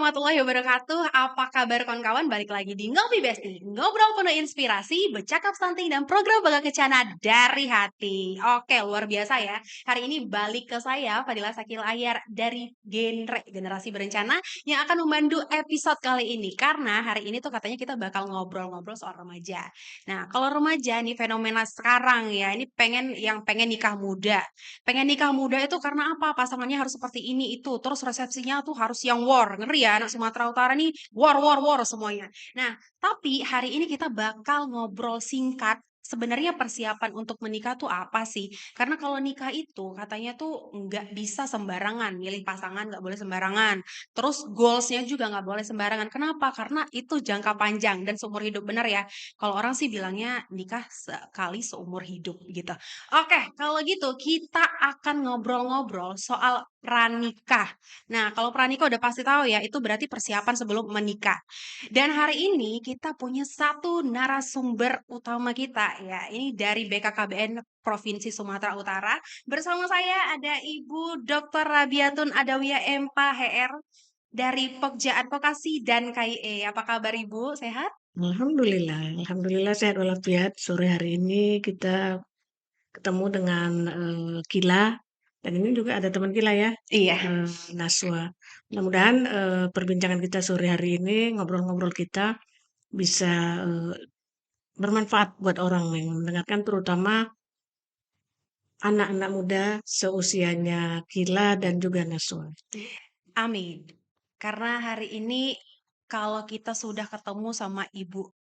warahmatullahi wabarakatuh. Apa kabar kawan-kawan? Balik lagi di Ngopi Besti. Ngobrol penuh inspirasi, bercakap santai dan program Baga Kencana dari hati. Oke, luar biasa ya. Hari ini balik ke saya, Fadila Sakil Ahyar dari Generasi Berencana yang akan memandu episode kali ini. Karena hari ini tuh katanya kita bakal ngobrol-ngobrol soal remaja. Nah, kalau remaja nih fenomena sekarang ya, ini pengen nikah muda. Pengen nikah muda itu karena apa? Pasangannya harus seperti ini itu. Terus resepsinya tuh harus yang war. Ngeri ya anak Sumatera Utara nih war war war semuanya. Nah, tapi hari ini kita bakal ngobrol singkat. Sebenarnya persiapan untuk menikah tuh apa sih? Karena kalau nikah itu katanya tuh nggak bisa sembarangan. Milih pasangan nggak boleh sembarangan. Terus goalsnya juga nggak boleh sembarangan. Kenapa? Karena itu jangka panjang dan seumur hidup. Bener ya? Kalau orang sih bilangnya nikah sekali seumur hidup gitu. Oke, kalau gitu kita akan ngobrol-ngobrol soal pranikah. Nah, kalau pranikah udah pasti tahu ya, itu berarti persiapan sebelum menikah. Dan hari ini kita punya satu narasumber utama kita ya. Ini dari BKKBN Provinsi Sumatera Utara. Bersama saya ada Ibu Dr. Rabiatun Adawiyah MPA HR dari Pokja Advokasi dan KIE. Apa kabar Ibu? Sehat? Alhamdulillah sehat walafiat. Sore hari ini kita ketemu dengan Kila dan ini juga ada teman Kila ya, Iya. Naswa. Mudah-mudahan perbincangan kita sore hari ini, ngobrol-ngobrol kita bisa bermanfaat buat orang yang mendengarkan, terutama anak-anak muda seusianya Kila dan juga Naswa. Amin. Karena hari ini kalau kita sudah ketemu sama Ibu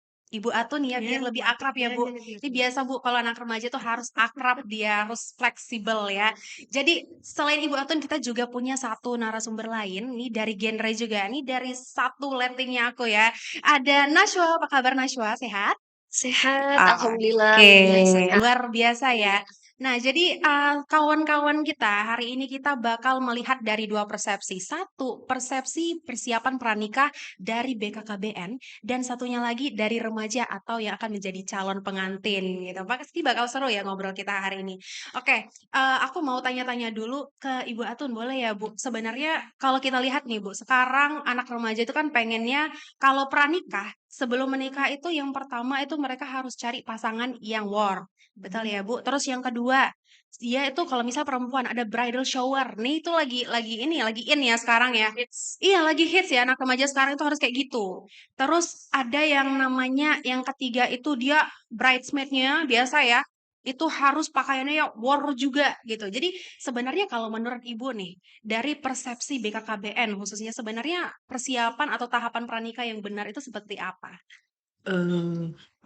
Atun ya biar lebih akrab ya Bu. Ini biasa Bu kalau anak remaja tuh harus akrab dia harus fleksibel ya. Jadi selain Ibu Atun kita juga punya satu narasumber lain nih dari genre juga nih dari satu lettingnya aku ya. Ada Nashwa, apa kabar Nashwa? Sehat? Sehat, alhamdulillah, Oke, sehat. luar biasa ya. Nah, jadi kawan-kawan kita hari ini kita bakal melihat dari dua persepsi. Satu, persepsi persiapan pranikah dari BKKBN dan satunya lagi dari remaja atau yang akan menjadi calon pengantin gitu. Pasti bakal seru ya ngobrol kita hari ini. Oke, aku mau tanya-tanya dulu ke Ibu Atun, boleh ya Bu? Sebenarnya kalau kita lihat nih Bu, sekarang anak remaja itu kan pengennya kalau pranikah sebelum menikah itu yang pertama itu mereka harus cari pasangan yang war. Betul ya, Bu. Terus yang kedua, dia itu kalau misal perempuan ada bridal shower. Nih itu lagi ini lagi in ya sekarang ya. Iya, lagi hits ya anak remaja sekarang itu harus kayak gitu. Terus ada yang namanya yang ketiga itu dia bridesmaid-nya biasa ya. Itu harus pakaiannya ya war juga gitu. Jadi sebenarnya kalau menurut Ibu nih, dari persepsi BKKBN khususnya sebenarnya persiapan atau tahapan pranikah yang benar itu seperti apa?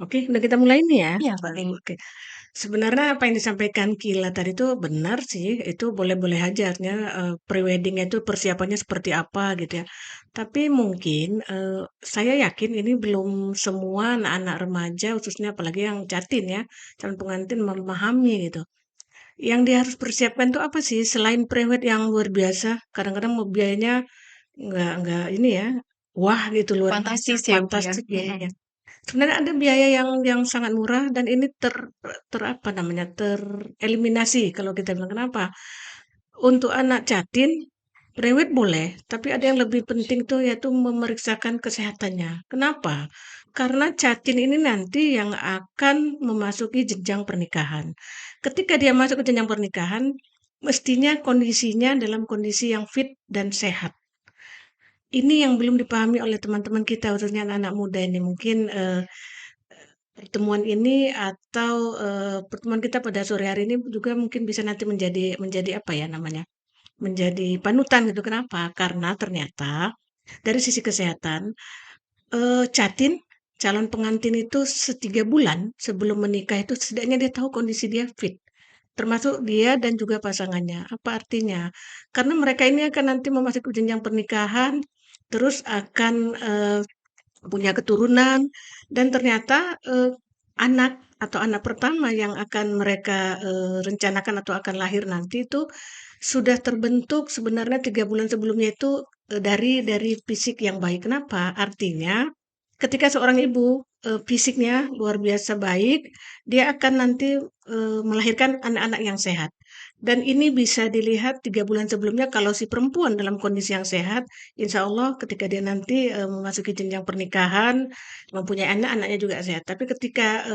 Oke, udah kita mulai nih ya. Iya, boleh. Oke. Sebenarnya apa yang disampaikan Kila tadi itu benar sih, itu boleh-boleh aja artinya, pre-wedding itu persiapannya seperti apa gitu ya. Tapi mungkin, saya yakin ini belum semua anak-anak remaja khususnya apalagi yang jatin ya, calon pengantin memahami gitu. Yang dia harus persiapkan tuh apa sih selain pre-wed yang luar biasa, kadang-kadang biayanya nggak ini ya, wah gitu luar biasa, Fantastis ya, Bu, ya? fantastik biayanya. Sebenarnya ada biaya yang sangat murah dan ini apa namanya, tereliminasi kalau kita bilang. Kenapa? Untuk anak jatin, rewet boleh, tapi ada yang lebih penting tuh yaitu memeriksakan kesehatannya. Kenapa? Karena jatin ini nanti yang akan memasuki jenjang pernikahan. Ketika dia masuk ke jenjang pernikahan, mestinya kondisinya dalam kondisi yang fit dan sehat. Ini yang belum dipahami oleh teman-teman kita, khususnya anak-anak muda ini. Mungkin pertemuan ini atau pertemuan kita pada sore hari ini juga mungkin bisa nanti menjadi apa ya namanya, menjadi panutan gitu. Kenapa? Karena ternyata dari sisi kesehatan, Jatin, calon pengantin itu 3 bulan sebelum menikah itu setidaknya dia tahu kondisi dia fit, termasuk dia dan juga pasangannya. Apa artinya? Karena mereka ini akan nanti memasuki jenjang pernikahan, terus akan, punya keturunan dan ternyata, anak atau anak pertama yang akan mereka, rencanakan atau akan lahir nanti itu sudah terbentuk sebenarnya 3 bulan sebelumnya itu, dari fisik yang baik. Kenapa? Artinya ketika seorang ibu fisiknya luar biasa baik, dia akan nanti, melahirkan anak-anak yang sehat. Dan ini bisa dilihat 3 bulan sebelumnya kalau si perempuan dalam kondisi yang sehat, insya Allah ketika dia nanti, memasuki jenjang pernikahan, mempunyai anak, anaknya juga sehat. Tapi ketika,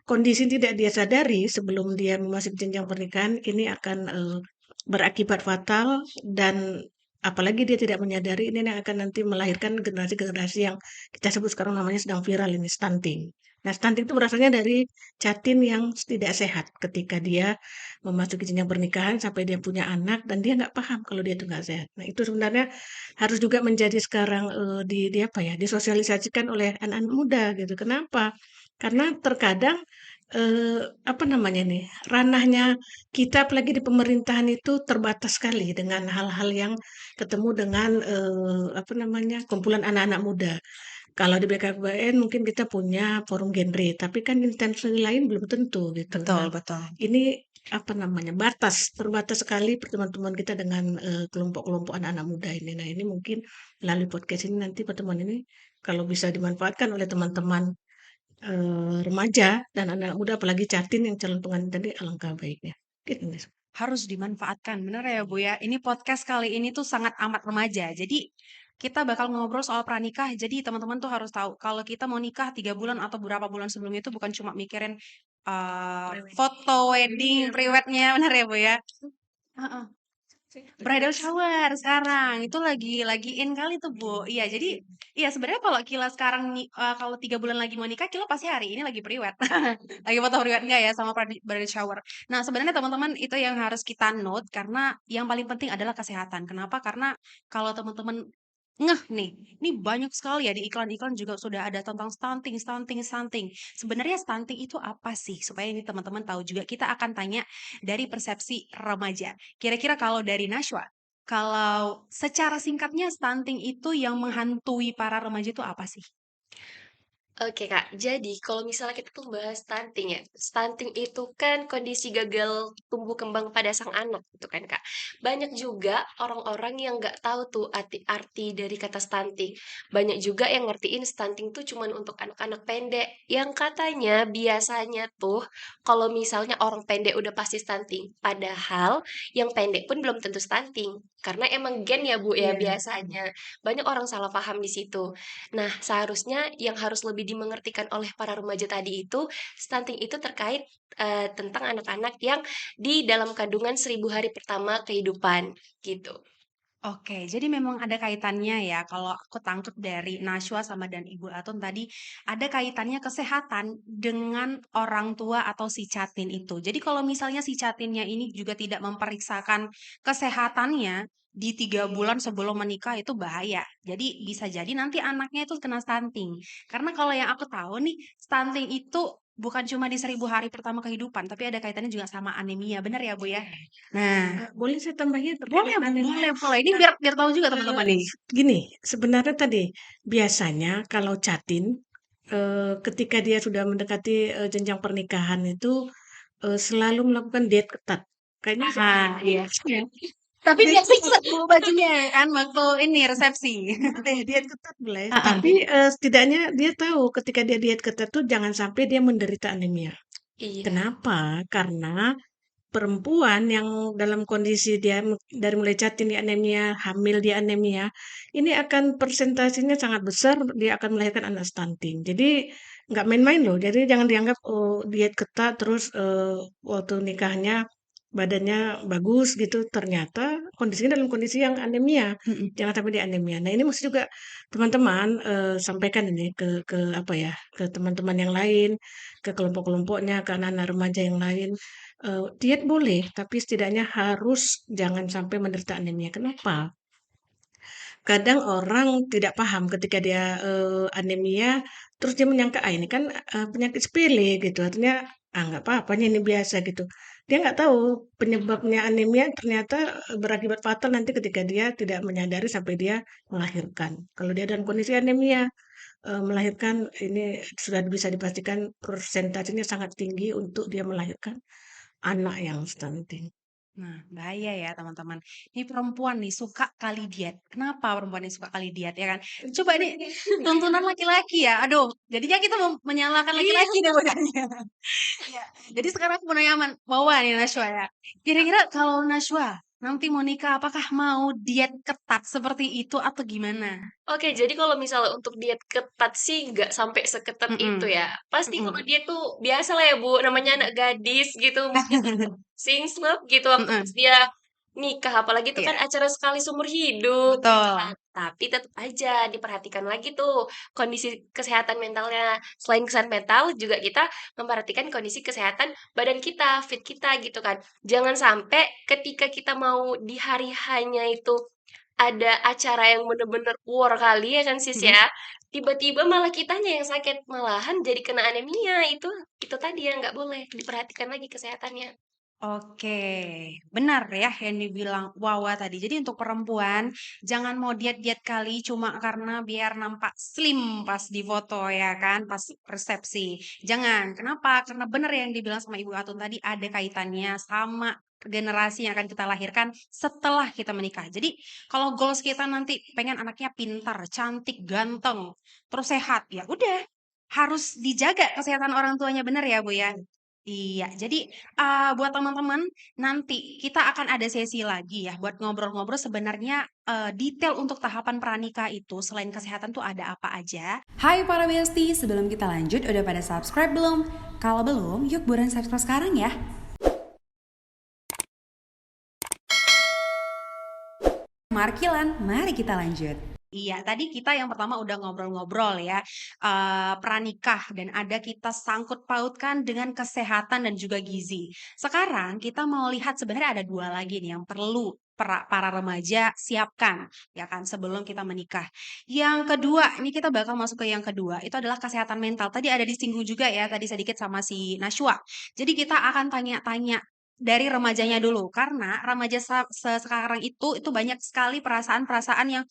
kondisi tidak dia sadari sebelum dia memasuki jenjang pernikahan, ini akan, berakibat fatal dan apalagi dia tidak menyadari ini yang akan nanti melahirkan generasi-generasi yang kita sebut sekarang namanya sedang viral ini, stunting. Nah, stunting itu berasalnya dari janin yang tidak sehat ketika dia memasuki jenjang pernikahan sampai dia punya anak dan dia nggak paham kalau dia itu nggak sehat. Nah, itu sebenarnya harus juga menjadi sekarang, di apa ya, disosialisasikan oleh anak-anak muda gitu. Kenapa? Karena terkadang, apa namanya nih, ranahnya kita apalagi di pemerintahan itu terbatas sekali dengan hal-hal yang ketemu dengan, apa namanya, kumpulan anak-anak muda. Kalau di BKKBN mungkin kita punya forum genre, tapi kan intensi lain belum tentu gitu. Betul, Nah, betul. ini apa namanya, terbatas sekali pertemuan-pertemuan kita dengan, kelompok-kelompok anak-anak muda ini. Nah, ini mungkin melalui podcast ini nanti pertemuan ini kalau bisa dimanfaatkan oleh teman-teman, remaja dan anak muda apalagi Jatin yang calon pengantin tadi alangkah baiknya. Gitu, Mas. Harus dimanfaatkan, bener ya Bu ya. Ini podcast kali ini tuh sangat amat remaja. Jadi kita bakal ngobrol soal pranikah. Jadi teman-teman tuh harus tahu kalau kita mau nikah 3 bulan atau beberapa bulan sebelumnya itu bukan cuma mikirin foto wedding, priwetnya, bener ya Bu ya. Heeh. Bridal shower sekarang itu lagi in kali tuh Bu. Iya, jadi iya sebenarnya kalau Kila sekarang kalau 3 bulan lagi mau nikah, Kila pasti hari ini lagi priwet, lagi foto priwet enggak ya sama bridal shower. Nah sebenarnya teman-teman itu yang harus kita note karena yang paling penting adalah kesehatan. Kenapa? Karena kalau teman-teman ngeh nih, ini banyak sekali ya di iklan-iklan juga sudah ada tentang stunting, stunting, stunting. Sebenarnya stunting itu apa sih? Supaya ini teman-teman tahu juga kita akan tanya dari persepsi remaja. Kira-kira kalau dari Nashwa, kalau secara singkatnya stunting itu yang menghantui para remaja itu apa sih? Oke Kak, jadi kalau misalnya kita tuh bahas stunting ya, stunting itu kan kondisi gagal tumbuh kembang pada sang anak gitu kan Kak. Banyak juga orang-orang yang nggak tahu tuh arti dari kata stunting. Banyak juga yang ngertiin stunting tuh cuman untuk anak-anak pendek, yang katanya biasanya tuh kalau misalnya orang pendek udah pasti stunting. Padahal yang pendek pun belum tentu stunting. Karena emang gen ya Bu ya Iya. biasanya. Banyak orang salah paham di situ. Nah, seharusnya yang harus lebih dimengertikan oleh para remaja tadi itu, stunting itu terkait, tentang anak-anak yang di dalam kandungan 1000 hari pertama kehidupan, gitu. Oke, jadi memang ada kaitannya ya. Kalau aku tangkap dari Nashwa sama dan Ibu Atun tadi, ada kaitannya kesehatan dengan orang tua atau si Catin itu. Jadi kalau misalnya si Catinnya ini juga tidak memeriksakan kesehatannya di 3 bulan sebelum menikah itu bahaya. Jadi bisa jadi nanti anaknya itu kena stunting. Karena kalau yang aku tahu nih, stunting itu bukan cuma di 1000 hari pertama kehidupan, tapi ada kaitannya juga sama anemia. Benar ya, Bu ya? Nah, Boleh saya tambahin terkait boleh, dengan anemia? boleh, boleh. Ini biar biar tahu juga teman-teman nih. Gini, sebenarnya tadi, biasanya kalau Jatin, ketika dia sudah mendekati, jenjang pernikahan itu, selalu melakukan diet ketat. Kayaknya Ah, iya. ya, Tapi diet dia siksa Bu bajunya ya kan waktu ini resepsi. diet ketat boleh, Heeh. tapi, setidaknya dia tahu ketika dia diet ketat tuh jangan sampai dia menderita anemia. Iya, Kenapa? Karena perempuan yang dalam kondisi dia dari mulai janin dia anemia, hamil dia anemia, ini akan persentasenya sangat besar dia akan melahirkan anak stunting. Jadi nggak main-main loh. Jadi jangan dianggap oh, diet ketat terus waktu nikahnya badannya bagus gitu. Ternyata kondisinya dalam kondisi yang anemia. Mhm. Jangan sampai dia anemia. Nah ini mesti juga teman-teman sampaikan ini ke apa ya ke teman-teman yang lain, ke kelompok-kelompoknya, ke anak-anak remaja yang lain. Diet boleh, tapi setidaknya harus jangan sampai menderita anemia. Kenapa? Kadang orang tidak paham ketika dia, anemia, terus dia menyangka, "Ah, ini kan, penyakit sepele," gitu. Artinya, "Ah, nggak apa-apa nih, ini biasa," gitu. Dia nggak tahu penyebabnya anemia ternyata, berakibat fatal nanti ketika dia tidak menyadari sampai dia melahirkan. Kalau dia dalam kondisi anemia, melahirkan ini sudah bisa dipastikan persentasenya sangat tinggi untuk dia melahirkan anak yang stunting. Nah, bahaya ya teman-teman. Ini perempuan nih suka kali diet. Kenapa perempuan ini suka kali diet ya kan? Coba nih tuntunan laki-laki ya. Aduh, jadinya kita menyalahkan Iya. laki-laki deh bukannya. Ya. Jadi sekarang aku mau nanya Wawa nih Nashwa ya. Kira-kira kalau Nashwa nanti mau nikah apakah mau diet ketat seperti itu atau gimana? Oke, jadi kalau misalnya untuk diet ketat sih nggak sampai seketat itu Mm-mm. ya. Pasti kalau Mm-mm. dia tuh biasa lah ya Bu, namanya anak gadis gitu, mungkin singsnap gitu waktu pas Mm-mm. dia nikah. Apalagi itu kan Iya, acara sekali seumur hidup gitu kan. betul. Tapi tetap aja diperhatikan lagi tuh kondisi kesehatan mentalnya. Selain kesehatan mental, juga kita memperhatikan kondisi kesehatan badan kita, fit kita gitu kan. Jangan sampai ketika kita mau di hari hanya itu ada acara yang bener-bener war kali ya kan Sis Mm-mm. ya. Tiba-tiba malah kitanya yang sakit, malahan jadi kena anemia. Itu tadi yang nggak boleh diperhatikan lagi kesehatannya. Oke, benar ya yang dibilang Wawa tadi. Jadi untuk perempuan, jangan mau diet-diet kali cuma karena biar nampak slim pas di foto ya kan, pas resepsi. Jangan. Kenapa? Karena benar yang dibilang sama Ibu Atun tadi ada kaitannya sama generasi yang akan kita lahirkan setelah kita menikah. Jadi kalau goals kita nanti pengen anaknya pintar, cantik, ganteng, terus sehat, ya udah harus dijaga kesehatan orang tuanya benar ya Bu ya. Iya, jadi buat teman-teman, nanti kita akan ada sesi lagi ya buat ngobrol-ngobrol sebenarnya, detail untuk tahapan pranikah itu selain kesehatan tuh ada apa aja. Hai para bestie, sebelum kita lanjut udah pada subscribe belum? Kalau belum, yuk buruan subscribe sekarang ya. Markilan, mari kita lanjut. Iya, tadi kita yang pertama udah ngobrol-ngobrol ya, pranikah dan ada kita sangkut pautkan dengan kesehatan dan juga gizi. Sekarang kita mau lihat sebenarnya ada 2 lagi nih yang perlu para remaja siapkan, ya kan, sebelum kita menikah. Yang kedua, ini kita bakal masuk ke yang kedua, itu adalah kesehatan mental. Tadi ada disinggung juga ya, tadi sedikit sama si Nashwa. Jadi kita akan tanya-tanya dari remajanya dulu, karena remaja sekarang itu banyak sekali perasaan-perasaan yang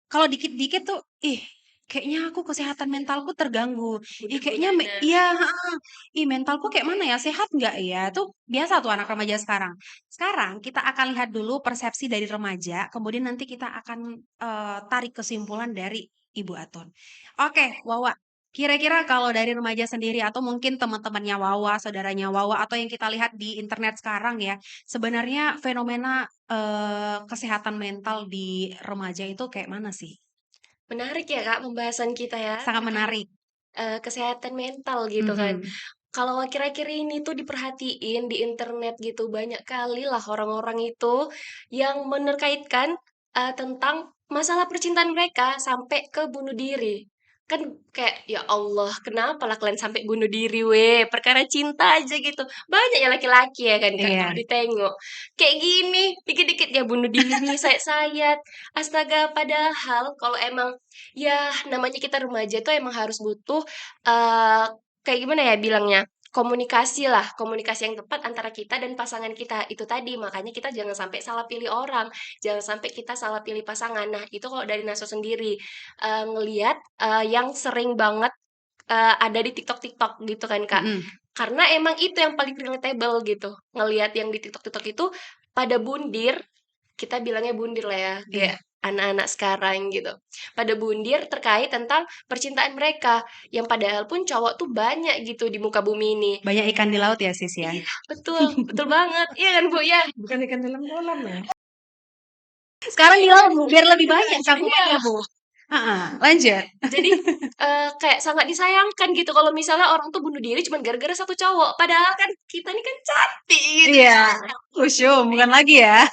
kalau dikit-dikit tuh, ih, kayaknya aku kesehatan mentalku terganggu. Ih, kayaknya Gundah-gundahan. iya, heeh. Ih, mentalku kayak mana ya? Sehat nggak ya? Tuh biasa tuh anak remaja sekarang. Sekarang kita akan lihat dulu persepsi dari remaja, kemudian nanti kita akan tarik kesimpulan dari Ibu Atun. Oke, Wawa. Kira-kira kalau dari remaja sendiri atau mungkin teman-temannya Wawa, saudaranya Wawa, atau yang kita lihat di internet sekarang ya, sebenarnya fenomena kesehatan mental di remaja itu kayak mana sih? Menarik ya Kak pembahasan kita ya Sangat terkait menarik. kesehatan mental gitu kan. Mhm. Kalau akhir-akhir ini tuh diperhatiin di internet gitu banyak kali lah orang-orang itu yang menerkaitkan tentang masalah percintaan mereka sampai ke bunuh diri. Kan kayak ya Allah, kenapa lah kalian sampai bunuh diri perkara cinta aja gitu. Banyak ya laki-laki ya kan Kak Iya. kalau ditengok. Kayak gini, dikit-dikit ya bunuh diri, sayat-sayat. Astaga, padahal kalau emang ya namanya kita remaja tuh emang harus butuh eh kayak gimana ya bilangnya, komunikasi lah, komunikasi yang tepat antara kita dan pasangan kita, itu tadi. Makanya kita jangan sampai salah pilih orang, jangan sampai kita salah pilih pasangan. Nah, itu kalau dari Naso sendiri, ngelihat, yang sering banget, ada di TikTok-TikTok gitu kan, Kak. Mhm. Karena emang itu yang paling relatable gitu, ngelihat yang di TikTok-TikTok itu pada bundir, kita bilangnya bundir lah ya, kayak Iya. anak-anak sekarang gitu. Pada bundir terkait tentang percintaan mereka, yang padahal pun cowok tuh banyak gitu di muka bumi ini. Banyak ikan di laut ya, Sis, ya? Iya, betul, betul banget. Iya kan, Bu, ya? Bukan ikan dalam kolam ya? Sekarang di laut, Bu, biar lebih Iya, banyak cakupannya, iya. Bu. Heeh, lanjut. Jadi, kayak sangat disayangkan gitu kalau misalnya orang tuh bunuh diri cuma gara-gara satu cowok, padahal kan kita ini kan cantik gitu Iya, kan. khusyuk, bukan lagi ya?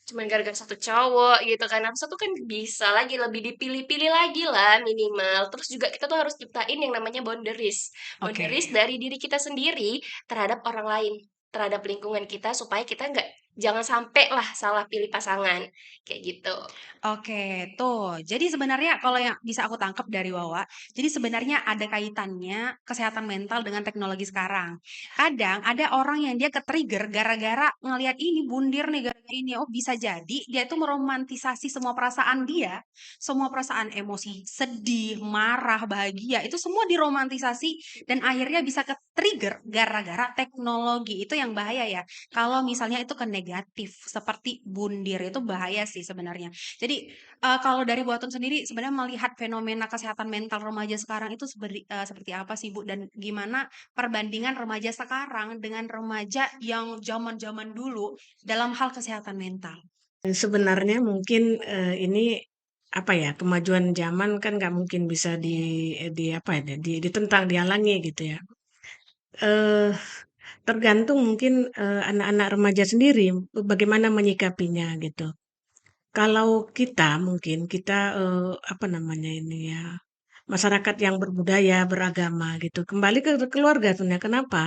Cuman gara-gara satu cowok gitu kan, harusnya tuh kan bisa lagi lebih dipilih-pilih lagi lah minimal. Terus juga kita tuh harus ciptain yang namanya boundaries. Oke. Boundaries dari diri kita sendiri terhadap orang lain, terhadap lingkungan kita supaya kita jangan sampai lah salah pilih pasangan kayak gitu. Oke, tuh. Jadi sebenarnya kalau yang bisa aku tangkap dari Wawa, jadi sebenarnya ada kaitannya kesehatan mental dengan teknologi sekarang. Kadang ada orang yang dia ke-trigger gara-gara ngelihat ini bundir nih gara-gara ini. Oh, bisa jadi dia itu meromantisasi semua perasaan dia, semua perasaan emosi, sedih, marah, bahagia, itu semua diromantisasi dan akhirnya bisa trigger gara-gara teknologi. Itu yang bahaya ya. Kalau misalnya itu ke negatif seperti bundir itu bahaya sih sebenarnya. Jadi kalau dari Buatun sendiri sebenarnya melihat fenomena kesehatan mental remaja sekarang itu seperti apa sih Bu? Dan gimana perbandingan remaja sekarang dengan remaja yang zaman-zaman dulu dalam hal kesehatan mental? Sebenarnya mungkin, ini, apa ya, kemajuan zaman kan nggak mungkin bisa di apa ya, ditentang, dihalangi gitu ya. Eee, Tergantung mungkin, anak-anak remaja sendiri bagaimana menyikapinya gitu. Kalau kita mungkin, kita, apa namanya ini ya, masyarakat yang berbudaya, beragama gitu, kembali ke keluarga sebenarnya. Kenapa?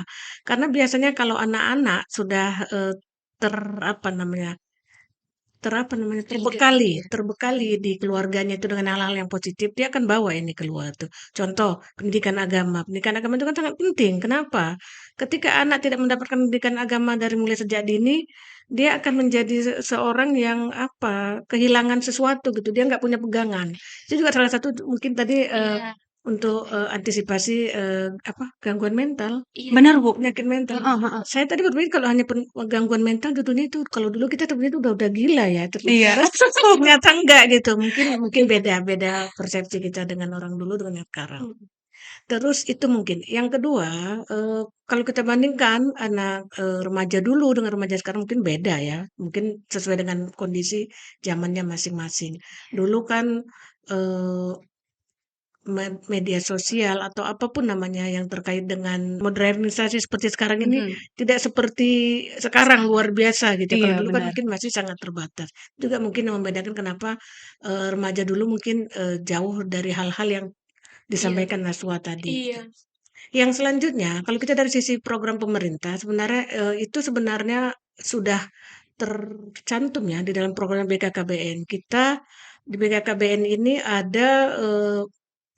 Karena biasanya kalau anak-anak sudah, apa namanya, Trigger gitu ya. terbekali di keluarganya itu dengan hal-hal yang positif, dia akan bawa ini keluar tuh. Contoh, pendidikan agama itu kan sangat penting. Kenapa? Ketika anak tidak mendapatkan pendidikan agama dari mulai sejak dini, dia akan menjadi seorang yang apa, kehilangan sesuatu gitu, dia nggak punya pegangan. Itu juga salah satu mungkin tadi, Iya, untuk, antisipasi, apa, gangguan mental. iya. Benar Bu. Penyakit mental. Heeh, heeh. Saya tadi berpikir kalau hanya gangguan mental tentunya itu kalau dulu kita terpikir itu udah gila ya, Iya. ternyata enggak gitu. Mungkin mungkin beda beda persepsi kita dengan orang dulu dengan yang sekarang. Terus itu mungkin. Yang kedua, kalau kita bandingkan anak, remaja dulu dengan remaja sekarang mungkin beda ya. Mungkin sesuai dengan kondisi zamannya masing-masing. Dulu kan, eee media sosial atau apapun namanya yang terkait dengan modernisasi seperti sekarang ini Mhm. tidak seperti sekarang luar biasa gitu. Kalau Iya dulu kan benar. mungkin masih sangat terbatas. Juga mungkin yang membedakan kenapa, remaja dulu mungkin, jauh dari hal-hal yang Iya, disampaikan Naswa tadi gitu. iya. Yang selanjutnya kalau kita dari sisi program pemerintah sebenarnya, itu sebenarnya sudah tercantum ya di dalam program BKKBN. Kita di BKKBN ini ada,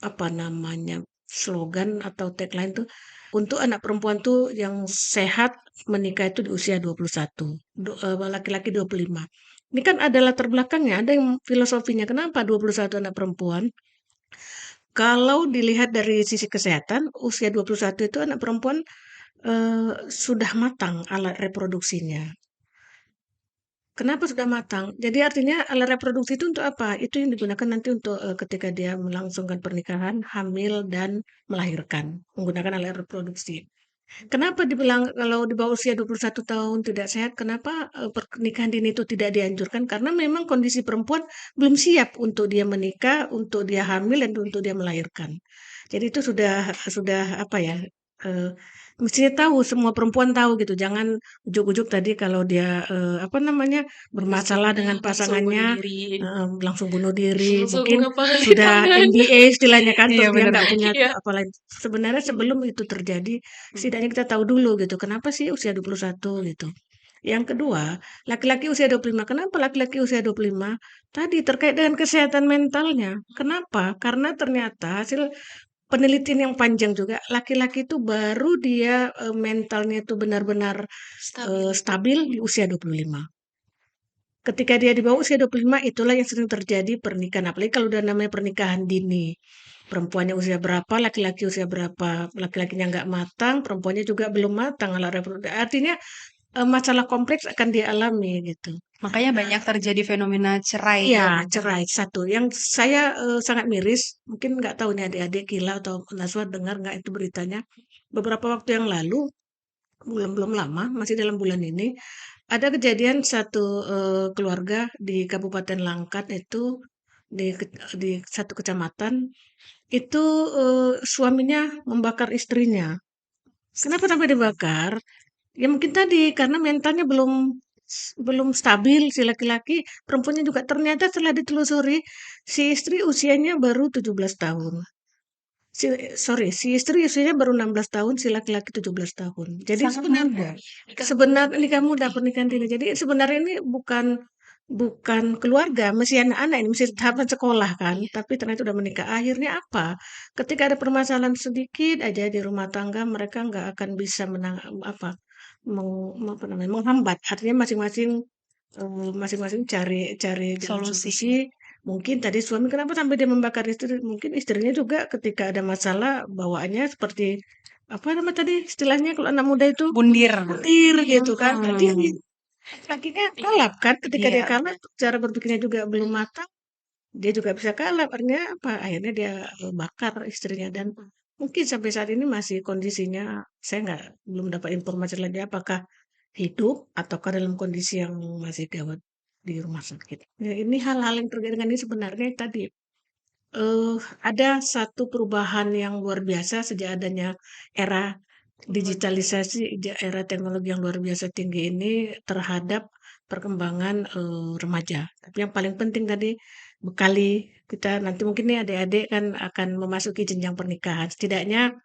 apa namanya, slogan atau tagline tuh, untuk anak perempuan tuh yang sehat menikah itu di usia 21, laki-laki 25. Ini kan ada latar belakangnya, ada yang filosofinya, kenapa 21 anak perempuan? Kalau dilihat dari sisi kesehatan, usia 21 itu anak perempuan, sudah matang alat reproduksinya. Kenapa sudah matang? Jadi artinya alat reproduksi itu untuk apa? Itu yang digunakan nanti untuk, ketika dia melangsungkan pernikahan, hamil, dan melahirkan, menggunakan alat reproduksi. Kenapa dibilang kalau di bawah usia 21 tahun tidak sehat, kenapa, pernikahan dini itu tidak dianjurkan? Karena memang kondisi perempuan belum siap untuk dia menikah, untuk dia hamil, dan untuk dia melahirkan. Jadi itu sudah apa ya, eee, mestinya tahu, semua perempuan tahu gitu, jangan ujuk-ujuk tadi kalau dia, apa namanya, bermasalah dengan Langsung bunuh pasangannya, diri. langsung bunuh diri, Langsung mungkin ngepalin sudah tangan. MBA istilahnya kan, Iya terus dia benar nggak Bu. punya Iya. apa lain. Sebenarnya sebelum itu terjadi, setidaknya kita tahu dulu gitu, kenapa sih usia 21 gitu. Yang kedua, laki-laki usia 25, kenapa laki-laki usia 25? Tadi terkait dengan kesehatan mentalnya. Kenapa? Karena ternyata hasil penelitian yang panjang juga, laki-laki itu baru dia, mentalnya itu benar-benar, Stabil. stabil di usia 25. Ketika dia di bawah usia 25 itulah yang sering terjadi pernikahan, apalagi kalau udah namanya pernikahan dini. Perempuannya usia berapa, laki-laki usia berapa, laki-lakinya nggak matang, perempuannya juga belum matang alat artinya, masalah kompleks akan dialami gitu. Makanya banyak terjadi fenomena cerai Iya, ya Bu. cerai, satu. Yang saya, sangat miris, mungkin nggak tahu nih adik-adik Gila atau Naswa dengar nggak itu beritanya, beberapa waktu yang lalu, belum lama, masih dalam bulan ini, ada kejadian satu, keluarga di Kabupaten Langkat itu, di satu kecamatan, itu, suaminya membakar istrinya. Kenapa sampai dibakar? Ya mungkin tadi, karena mentalnya belum stabil si laki-laki, perempuannya juga ternyata setelah ditelusuri, si istri usianya baru 17 tahun. Si istri usianya baru 16 tahun, si laki-laki 17 tahun. Jadi Sangat muda. sebenarnya nikah muda, pernikahan dini. Jadi sebenarnya ini bukan keluarga, mesti anak-anak ini, mesti tahapan sekolah kan, Iya. tapi ternyata udah menikah. Akhirnya apa? Ketika ada permasalahan sedikit aja di rumah tangga, mereka nggak akan bisa apa, apa namanya, menghambat. Artinya masing-masing cari cari jalan Solusi. solusi. Mungkin tadi suami kenapa sampai dia membakar istri, mungkin istrinya juga ketika ada masalah bawaannya seperti apa nama tadi istilahnya kalau anak muda itu? Bundir. Butir gitu kan. Dia Hmm. akhirnya kalap kan, ketika dia Iya. kalap cara berpikirnya juga belum matang, dia juga bisa kalap. Artinya apa? Akhirnya dia bakar istrinya dan mungkin sampai saat ini masih kondisinya saya belum dapat informasi lagi apakah hidup ataukah dalam kondisi yang masih gawat di rumah sakit. Ya, ini hal-hal yang terkait dengan ini sebenarnya tadi ada satu perubahan yang luar biasa sejak adanya era digitalisasi, era teknologi yang luar biasa tinggi ini terhadap perkembangan remaja. Tapi yang paling penting tadi bekali kita nanti mungkin nih adik-adik kan akan memasuki jenjang pernikahan. Setidaknya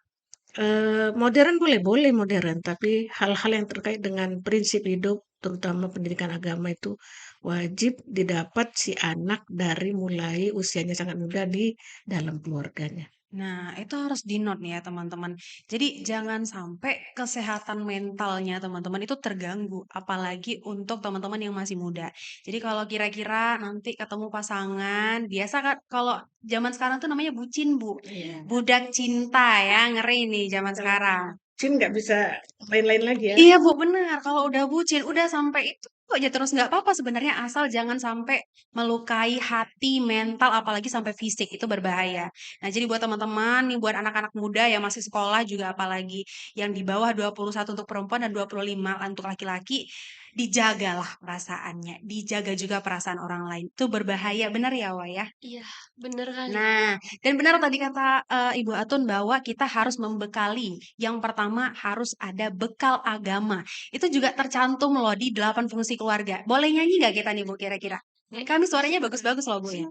modern boleh modern, tapi hal-hal yang terkait dengan prinsip hidup, terutama pendidikan agama itu wajib didapat si anak dari mulai usianya sangat muda di dalam keluarganya. Nah, itu harus di-note nih ya teman-teman. Jadi jangan sampai kesehatan mentalnya teman-teman itu terganggu, apalagi untuk teman-teman yang masih muda. Jadi kalau kira-kira nanti ketemu pasangan, biasa kan kalau zaman sekarang tuh namanya bucin, Bu. Iya. Budak cinta ya, ngeri nih zaman sekarang. Bucin nggak bisa lain-lain lagi ya. Iya Bu, benar. Kalau udah bucin, udah sampai itu aja terus nggak apa-apa sebenarnya asal jangan sampai melukai hati, mental, apalagi sampai fisik itu berbahaya. Nah, jadi buat teman-teman nih, buat anak-anak muda yang masih sekolah juga apalagi yang di bawah 21 untuk perempuan dan 25 untuk laki-laki, dijagalah perasaannya, dijaga juga perasaan orang lain. Itu berbahaya, benar ya, Wah ya? Iya, bener kali. Nah, dan benar tadi kata Ibu Atun bahwa kita harus membekali. Yang pertama harus ada bekal agama. Itu juga tercantum loh di 8 fungsi keluarga. Boleh nyanyi nggak kita nih Bu kira-kira? Kami suaranya bagus-bagus loh Bu ya.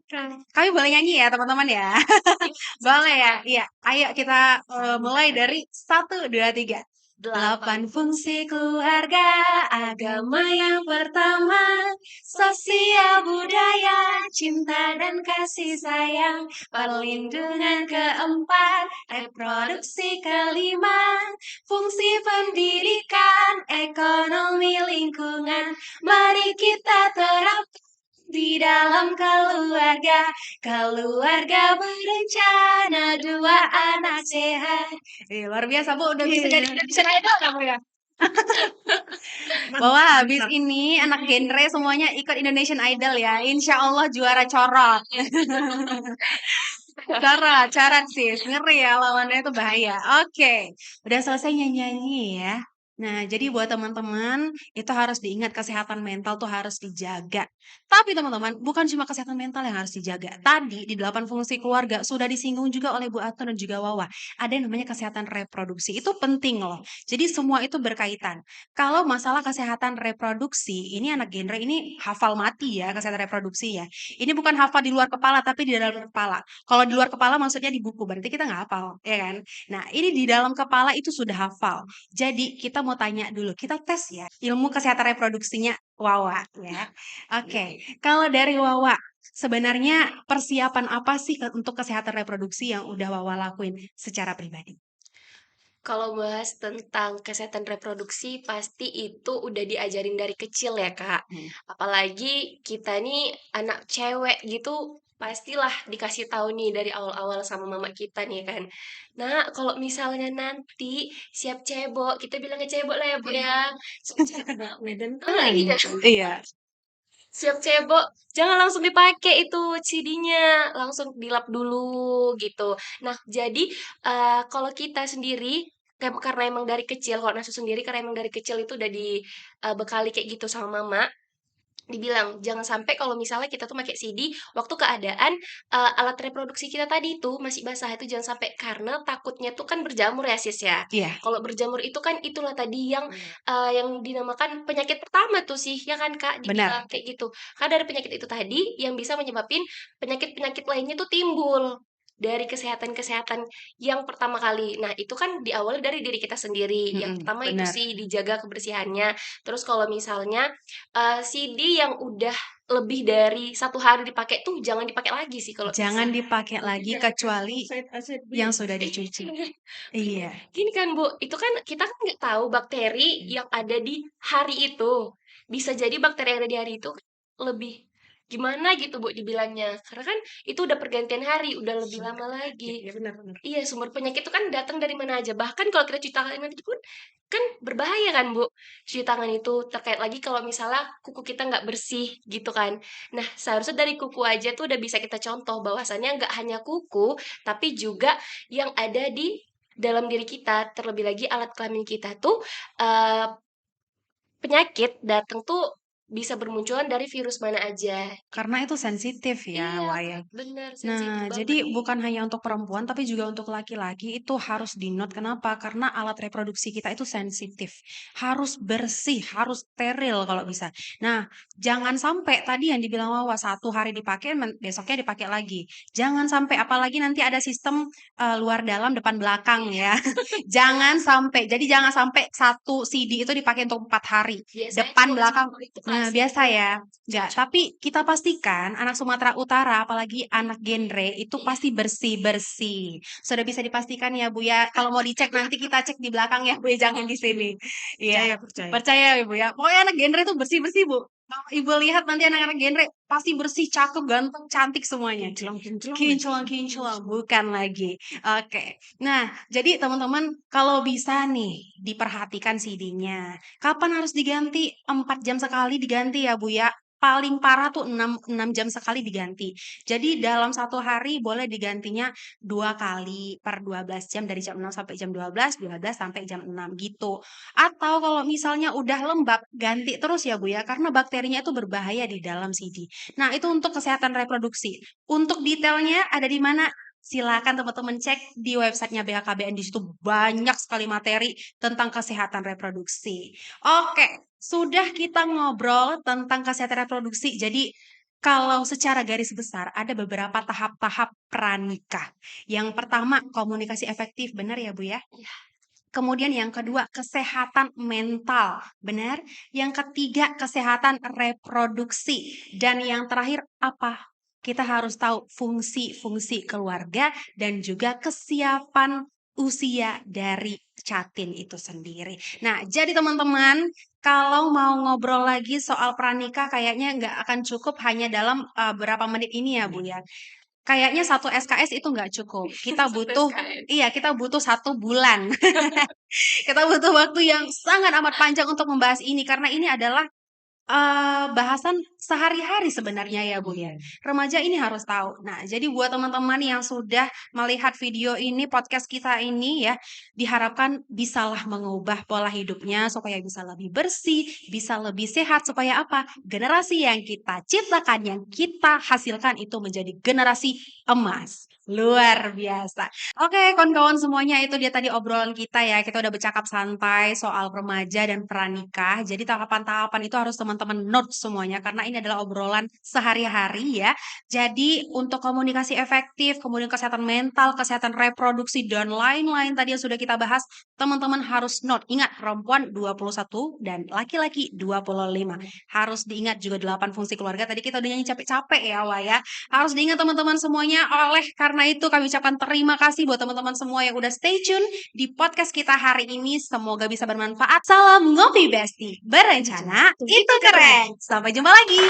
Kami boleh nyanyi ya teman-teman ya. Boleh ya? Iya. Ayo kita mulai dari 1, 2, 3. 8 fungsi keluarga, agama yang pertama, sosial budaya, cinta dan kasih sayang, perlindungan keempat, reproduksi kelima, fungsi pendidikan, ekonomi lingkungan, mari kita terapkan di dalam keluarga, keluarga berencana 2 anak sehat. Luar biasa Bu, udah bisa jadi Indonesian Idol kamu ya? Bahwa habis ini anak genre semuanya ikut Indonesian Idol ya. Insya Allah juara corot. Coret sis. Ngeri ya lawannya itu bahaya. Oke. Udah selesai nyanyi-nyanyi ya. Nah, jadi buat teman-teman itu harus diingat kesehatan mental tuh harus dijaga. Tapi teman-teman, bukan cuma kesehatan mental yang harus dijaga. Tadi di 8 fungsi keluarga sudah disinggung juga oleh Bu Atun dan juga Wawa. Ada yang namanya kesehatan reproduksi. Itu penting loh. Jadi semua itu berkaitan. Kalau masalah kesehatan reproduksi, ini anak genre ini hafal mati ya kesehatan reproduksi ya. Ini bukan hafal di luar kepala tapi di dalam kepala. Kalau di luar kepala maksudnya di buku, berarti kita nggak hafal, ya kan? Nah, ini di dalam kepala itu sudah hafal. Jadi kita mau tanya dulu, kita tes ya ilmu kesehatan reproduksinya Wawa ya. Oke, kalau dari Wawa, sebenarnya persiapan apa sih untuk kesehatan reproduksi yang udah Wawa lakuin secara pribadi? Kalau bahas tentang kesehatan reproduksi, pasti itu udah diajarin dari kecil ya, Kak. Apalagi kita nih anak cewek gitu, pastilah dikasih tahu nih dari awal-awal sama mama kita nih kan. Nah, kalau misalnya nanti siap cebok, kita bilangnya cebok lah ya, Bu ya. Medan Iya. Iya. Siap cebok, jangan langsung dipakai itu CD-nya, langsung dilap dulu gitu. Nah, jadi kalau kita sendiri karena emang dari kecil, kalau Nasu sendiri karena emang dari kecil itu udah dibekali kayak gitu sama mama, dibilang jangan sampai kalau misalnya kita tuh pakai CD waktu keadaan alat reproduksi kita tadi itu masih basah itu jangan sampai karena takutnya tuh kan berjamur ya sis ya. Iya, Kalau berjamur itu kan itulah tadi yang dinamakan penyakit pertama tuh sih ya kan Kak benar. dibilang kayak gitu. Karena dari penyakit itu tadi yang bisa menyebabin penyakit-penyakit lainnya tuh timbul dari kesehatan-kesehatan yang pertama kali. Nah, itu kan diawali dari diri kita sendiri. Yang pertama itu Benar. sih dijaga kebersihannya. Terus kalau misalnya CD yang udah lebih dari 1 hari dipakai tuh jangan dipakai lagi sih kalau Jangan bisa. dipakai lagi kecuali yang sudah dicuci. Iya. Gini kan Bu, itu kan kita kan nggak tahu bakteri yang ada di hari itu. Bisa jadi bakteri yang ada di hari itu lebih gimana gitu Bu dibilangnya. Karena kan itu udah pergantian hari, udah lebih lama lagi. Iya, benar-benar. Iya, sumber penyakit itu kan datang dari mana aja. Bahkan kalau kita cuci tangan itu pun kan berbahaya kan, Bu. Cuci tangan itu terkait lagi kalau misalnya kuku kita nggak bersih gitu kan. Nah, seharusnya dari kuku aja tuh udah bisa kita contoh bahwasannya nggak hanya kuku, tapi juga yang ada di dalam diri kita. Terlebih lagi alat kelamin kita tuh eh, penyakit datang tuh bisa bermunculan dari virus mana aja. Karena itu sensitif ya, Iya, Waya. bener sensitif Nah, banget. jadi bukan hanya untuk perempuan, tapi juga untuk laki-laki itu harus di-note. Kenapa? Karena alat reproduksi kita itu sensitif. Harus bersih, harus steril kalau bisa. Nah, jangan sampai tadi yang dibilang Wawa, 1 hari dipakai, besoknya dipakai lagi. Jangan sampai, apalagi nanti ada sistem luar dalam, depan belakang ya. Jangan sampai satu CD itu dipakai untuk 4 hari. Biasanya Depan, cuma belakang. satu itu Nah, kasih biasa ya. Enggak, cocok. tapi kita pastikan anak Sumatera Utara, apalagi anak genre, itu Iya, pasti bersih-bersih. Sudah bisa dipastikan ya, Bu ya. Kalau mau dicek nanti kita cek di belakang ya, Bu ya, jangan di sini. Iya, Percaya, percaya. percaya ya, Bu ya. Pokoknya anak genre itu bersih-bersih, Bu. Kalau Ibu lihat nanti anak-anak genre pasti bersih, cakep, ganteng, cantik semuanya. Kinclong-kinclong. Kinclong-kinclong, bukan lagi. Oke. Nah, jadi teman-teman kalau bisa nih diperhatikan CD-nya. Kapan harus diganti? 4 jam sekali diganti ya, Bu ya. Paling parah tuh 6 jam sekali diganti. Jadi dalam 1 hari boleh digantinya 2 kali per 12 jam dari jam 6 sampai jam 12, 12 sampai jam 6 gitu. Atau kalau misalnya udah lembab, ganti terus ya Bu ya, karena bakterinya itu berbahaya di dalam CD. Nah, itu untuk kesehatan reproduksi. Untuk detailnya ada di mana? Silakan teman-teman cek di websitenya BHKBN. Di situ banyak sekali materi tentang kesehatan reproduksi. Oke, sudah kita ngobrol tentang kesehatan reproduksi. Jadi kalau secara garis besar ada beberapa tahap-tahap pranikah. Yang pertama komunikasi efektif, benar ya Bu ya? Kemudian yang kedua, kesehatan mental, benar? Yang ketiga, kesehatan reproduksi. Dan yang terakhir, apa? Kita harus tahu fungsi-fungsi keluarga dan juga kesiapan usia dari catin itu sendiri. Nah, jadi teman-teman, kalau mau ngobrol lagi soal pranikah kayaknya nggak akan cukup hanya dalam berapa menit ini ya, Bu ya. Kayaknya 1 SKS itu nggak cukup. Kita satu butuh, SKS. iya, kita butuh 1 bulan. Kita butuh waktu yang sangat amat panjang untuk membahas ini karena ini adalah bahasan sehari-hari sebenarnya ya Bu ya. Remaja ini harus tahu. Nah, jadi buat teman-teman yang sudah melihat video ini, podcast kita ini ya, diharapkan bisalah mengubah pola hidupnya supaya bisa lebih bersih, bisa lebih sehat supaya apa? Generasi yang kita ciptakan, yang kita hasilkan itu menjadi generasi emas. Luar biasa. Oke, kawan-kawan semuanya itu dia tadi obrolan kita ya. Kita udah bercakap santai soal remaja dan pranikah. Jadi tahapan-tahapan itu harus teman-teman note semuanya karena ini adalah obrolan sehari-hari ya. Jadi untuk komunikasi efektif, kemudian kesehatan mental, kesehatan reproduksi dan lain-lain tadi yang sudah kita bahas, teman-teman harus note. Ingat perempuan 21 dan laki-laki 25. Harus diingat juga 8 fungsi keluarga. Tadi kita udah nyanyi capek-capek ya, Wah ya. Harus diingat teman-teman semuanya. Oleh karena itu kami ucapkan terima kasih buat teman-teman semua yang udah stay tune di podcast kita hari ini. Semoga bisa bermanfaat. Salam ngopi besti. Berencana itu keren. Sampai jumpa lagi.